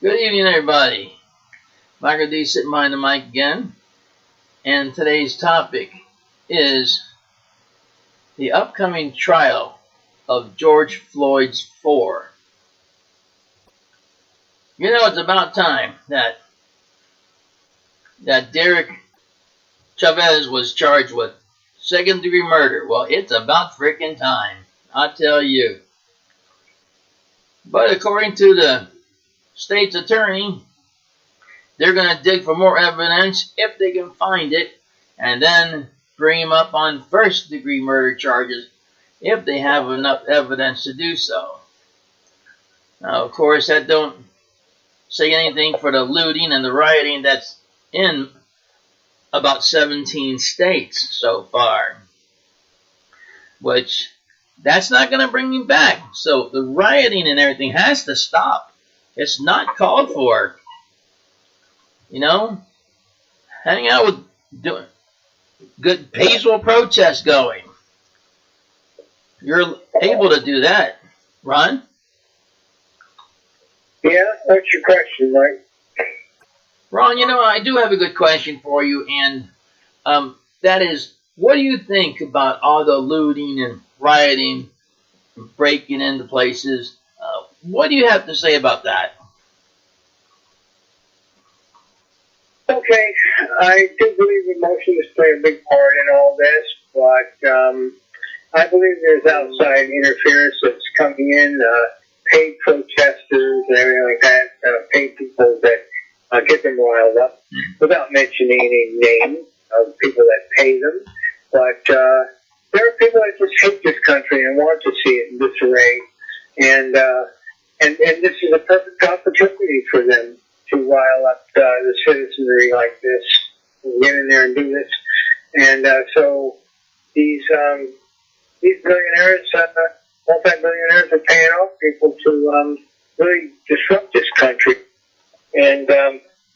Good evening, everybody. Michael D sitting behind the mic again, and today's topic is the upcoming trial of George Floyd's 4. You know, it's about time that Derek Chavez was charged with second-degree murder. Well, it's about freaking time, I tell you. But according to the state's attorney, they're going to dig for more evidence if they can find it, and then bring him up on first-degree murder charges if they have enough evidence to do so. Now, of course, that don't say anything for the looting and the rioting that's in about 17 states so far, which that's not going to bring him back. So the rioting and everything has to stop. It's not called for. You know, hang out with doing good peaceful protests going. You're able to do that, Ron? Yeah, what's your question, Mike? Ron, you know, I do have a good question for you, and that is, what do you think about all the looting and rioting, and breaking into places? What do you have to say about that? Okay, I do believe emotions play a big part in all this, but I believe there's outside interference that's coming in, paid protesters and everything like that, paid people that get them riled up, without mentioning any names of people that pay them. But there are people that just hate this country and want to see it in disarray, and this is a perfect opportunity for them to rile up the citizenry like this, and get in there and do this. And so these billionaires, multi-billionaires, are paying off people to really disrupt this country. And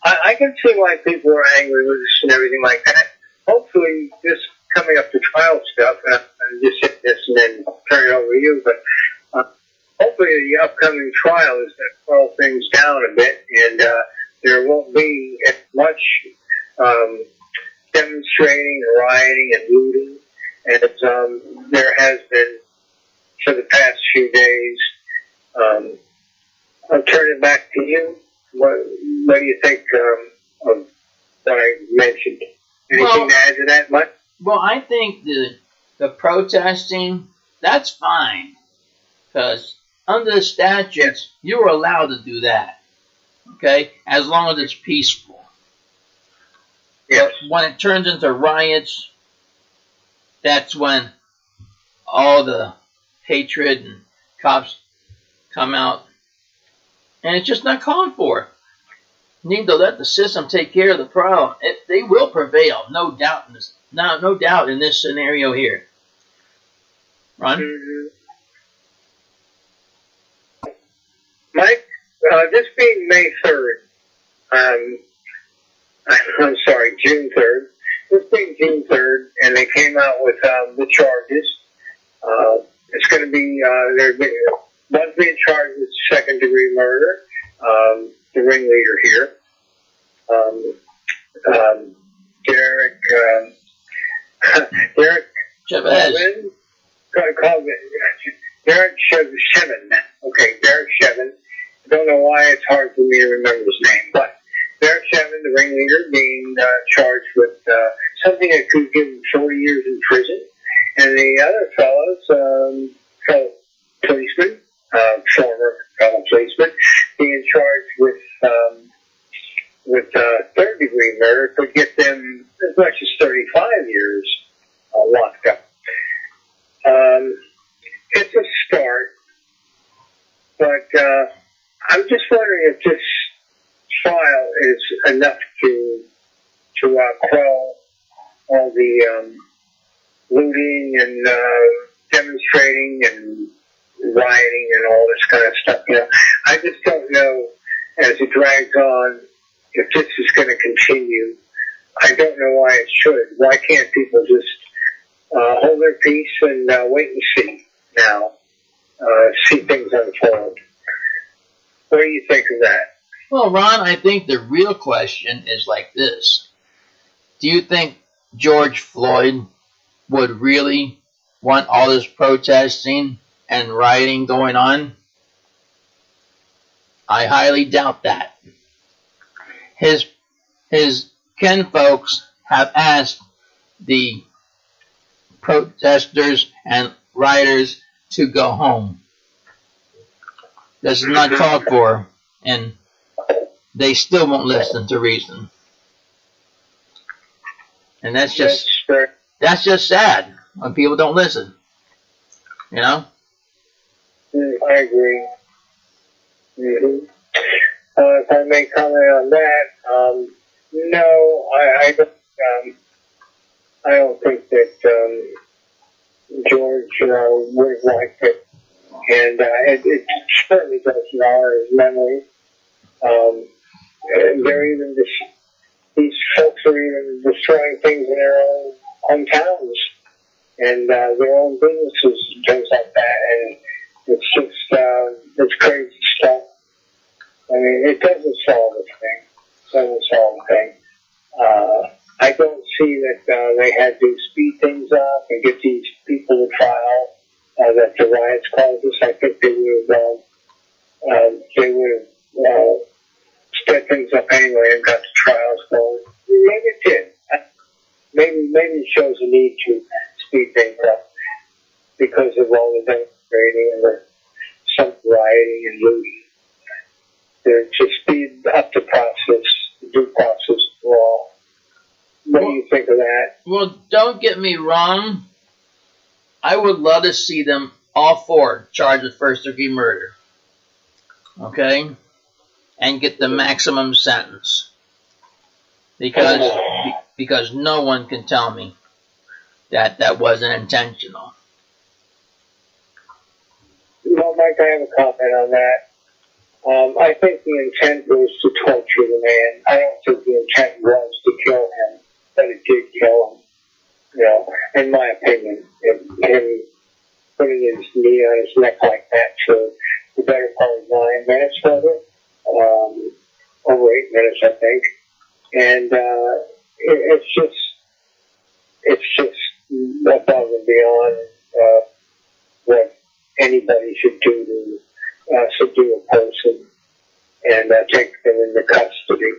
I can see why people are angry with this and everything like that. Hopefully, this coming up to trial stuff, and I'm just hit this and then turn it over to you, but hopefully the upcoming trial is going to slow things down a bit, and there won't be as much demonstrating, rioting, and looting as there has been for the past few days. I'll turn it back to you. What do you think of what I mentioned? Anything to add to that, Mike? Well, I think the protesting, that's fine, because under the statutes, you're allowed to do that, okay, as long as it's peaceful. Yes. But when it turns into riots, that's when all the hatred and cops come out, and it's just not called for. You need to let the system take care of the problem. They will prevail, no doubt in this. No doubt in this scenario here. Ron? Mm-hmm. Mike, this being May 3rd, I'm sorry, June 3rd. This being June 3rd, and they came out with the charges. It's going to be, one's being charged with second-degree murder, the ringleader here. Derek Chavez. Derek Chevin. Okay, Derek Chevin. I don't know why it's hard for me to remember his name, but Derek Chevin, the ringleader, being charged with something that could give him 40 years in prison. And the other fellows, fellow policeman, former fellow policeman, being charged with third-degree murder could get them as much as 35 years locked up. It's a start, but I'm just wondering if this trial is enough to quell all the looting and demonstrating and rioting and all this kind of stuff. You know, I just don't know as it drags on if this is going to continue. I don't know why it should. Why can't people just hold their peace and wait and see now, see things unfold? What do you think of that? Well, Ron, I think the real question is like this. Do you think George Floyd would really want all this protesting and rioting going on? I highly doubt that. His kinfolks have asked the protesters and rioters to go home. This is not talked for, and they still won't listen to reason. And that's just sad when people don't listen. You know? I agree. Mm-hmm. If I may comment on that, no, I don't think that George would have liked it, and it certainly does jar his memory. These folks are even destroying things in their own hometowns and their own businesses and things like that, and it's just it's crazy stuff. I mean, it doesn't solve a thing. I don't see that they had to speed things up and get these people to trial that the riots caused us. I think they would have sped things up anyway and got the trials going. Maybe it did. Maybe it shows a need to speed things up because of all the demonstrating and some rioting and looting. To speed up the process, the due process law. What do you think of that? Well, don't get me wrong. I would love to see them all four charged with first-degree murder. Okay? And get the maximum sentence. Because no one can tell me that wasn't intentional. Well, Mike, I have a comment on that. I think the intent was to torture the man. I don't think the intent was to kill him, but it did kill him. You know, in my opinion, him putting his knee on his neck like that for the better part of 9 minutes, was it? Over 8 minutes, I think. And it's just above and beyond what anybody should do to subdue a person and take them into custody.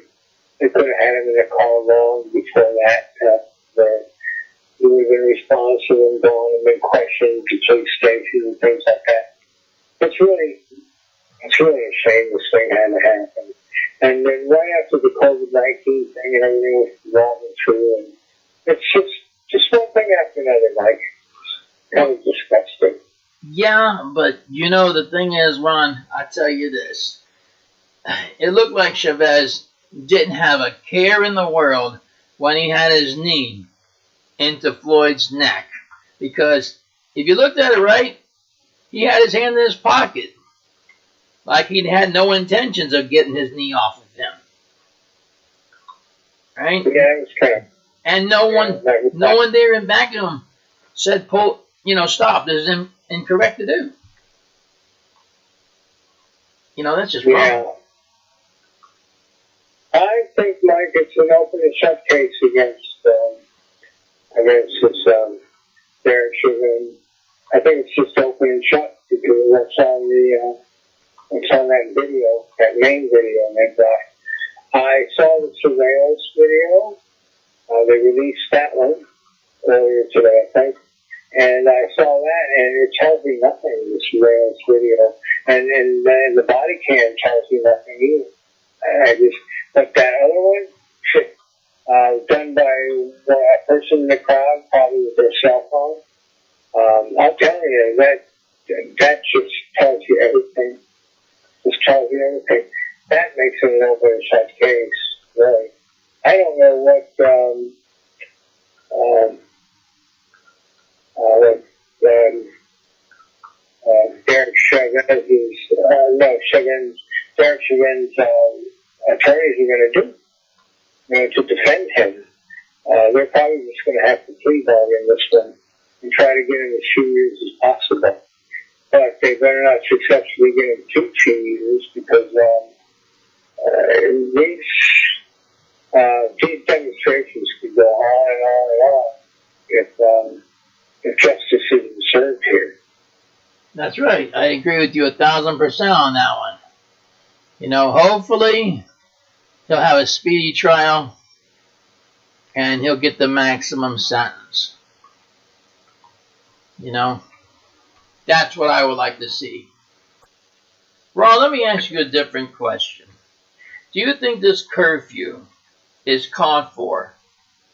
They could have had him in the car long before that. He would have been responsive and gone and been questioned to police station and things like that. It's really a shame this thing had to happen. And then right after the COVID-19 thing and everything was evolving through, and it's just one thing after another, Mike. Kind of disgusting. Yeah, but you know, the thing is, Ron, I tell you this. It looked like Chavez didn't have a care in the world when he had his knee into Floyd's neck. Because if you looked at it right, he had his hand in his pocket. Like he'd had no intentions of getting his knee off of him. Right? Yeah, it was kind of... And no one there in back of him said, stop, this is incorrect to do. You know, that's just wrong. Yeah. I think, Mike, it's an open and shut case against this Derek Chauvin. I think it's just open and shut because that's on that video, that main video they got. I saw the surveillance video. They released that one earlier today, I think. And I saw that, and it tells me nothing, the surveillance video. And the body cam tells me nothing either. But that other one, done by a person in the crowd, probably with their cell phone, I'll tell you, that just tells you everything. Just tells you everything. That makes it an open and shut case, really. I don't know what Derek Chauvin's attorneys are going to do to defend him. They're probably just going to have to plea bargain this one and try to get him as few years as possible. But they better not successfully get him 2 years because justice isn't served here. That's right. I agree with you 1,000% on that one. You know, hopefully he'll have a speedy trial and he'll get the maximum sentence. You know, that's what I would like to see. Ron, let me ask you a different question. Do you think this curfew is called for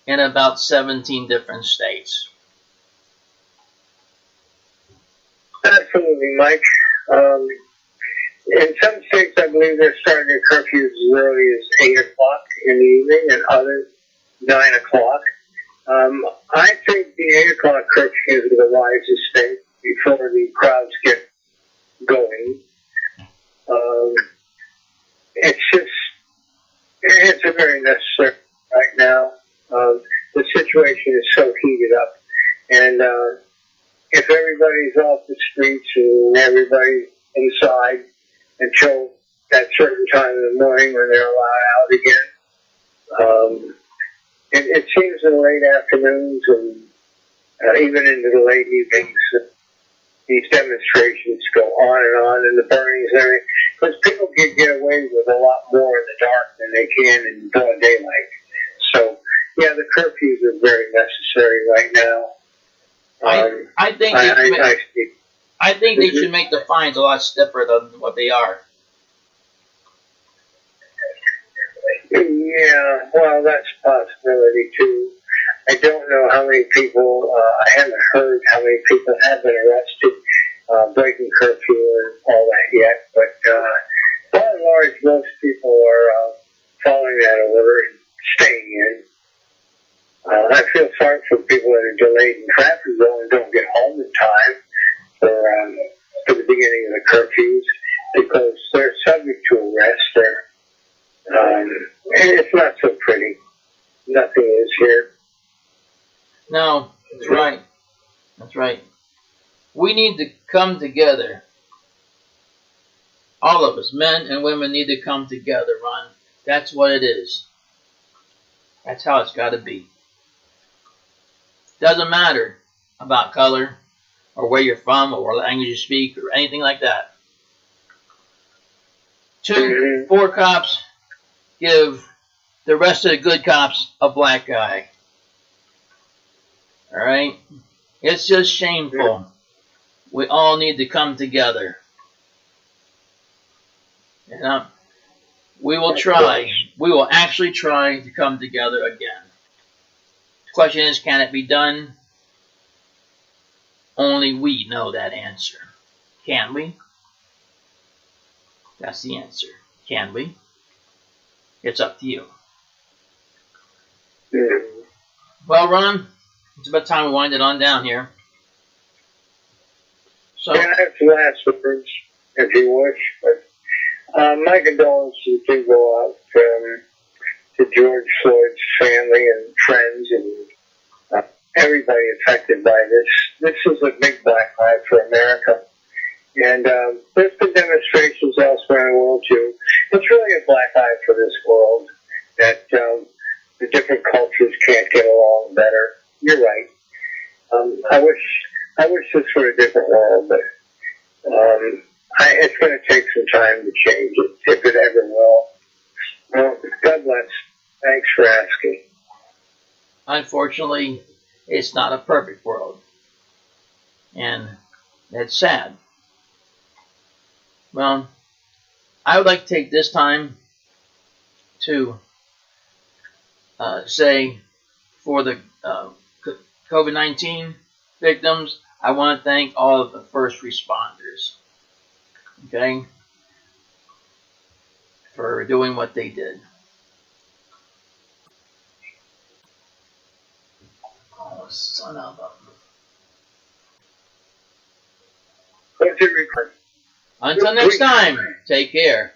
in about 17 different states? Absolutely, Mike. In some states, I believe they're starting their curfews as early as 8 o'clock in the evening, and others 9 o'clock. I think the 8 o'clock curfew is the wisest thing before the crowds get going. It's a very necessary right now. The situation is so heated up, and if everybody's off the streets and everybody's inside until that certain time in the morning when they're allowed out again, it seems in the late afternoons and even into the late evenings, these demonstrations go on, and the burnings and everything, because people can get away with a lot more in the dark than they can in broad daylight. So, yeah, the curfews are very necessary right now. I think they should make the fines a lot stiffer than what they are. Yeah, well, that's a possibility too. I don't know how many people, I haven't heard how many people have been arrested breaking curfew and all that yet, but by and large, most people are following that order and staying in. I feel sorry for people that are delayed in traffic and don't get home in time for the beginning of the curfews because they're subject to arrest there. And it's not so pretty. Nothing is here. No, that's right. That's right. We need to come together. All of us, men and women, need to come together, Ron. That's what it is. That's how it's got to be. Doesn't matter about color or where you're from or what language you speak or anything like that. 2, 4 cops give the rest of the good cops a black eye. All right? It's just shameful. We all need to come together. You know, we will try. We will actually try to come together again. The question is, can it be done? Only we know that answer. Can we? That's the answer. Can we? It's up to you. Well, Ron, it's about time we wind it on down here. So, yeah, I have some last words, if you wish, but my condolences do go out to George Floyd's family and friends and everybody affected by this. This is a big black eye for America. And there's been demonstrations elsewhere in the world, too. It's really a black eye for this world that the different cultures can't get along better. You're right. I wish this were a different world, but it's going to take some time to change it, if it ever will. Well, God bless. Thanks for asking. Unfortunately, it's not a perfect world. And it's sad. Well, I would like to take this time to say for the COVID-19 victims, I want to thank all of the first responders, okay, for doing what they did. Oh, son of a... Until next time, take care.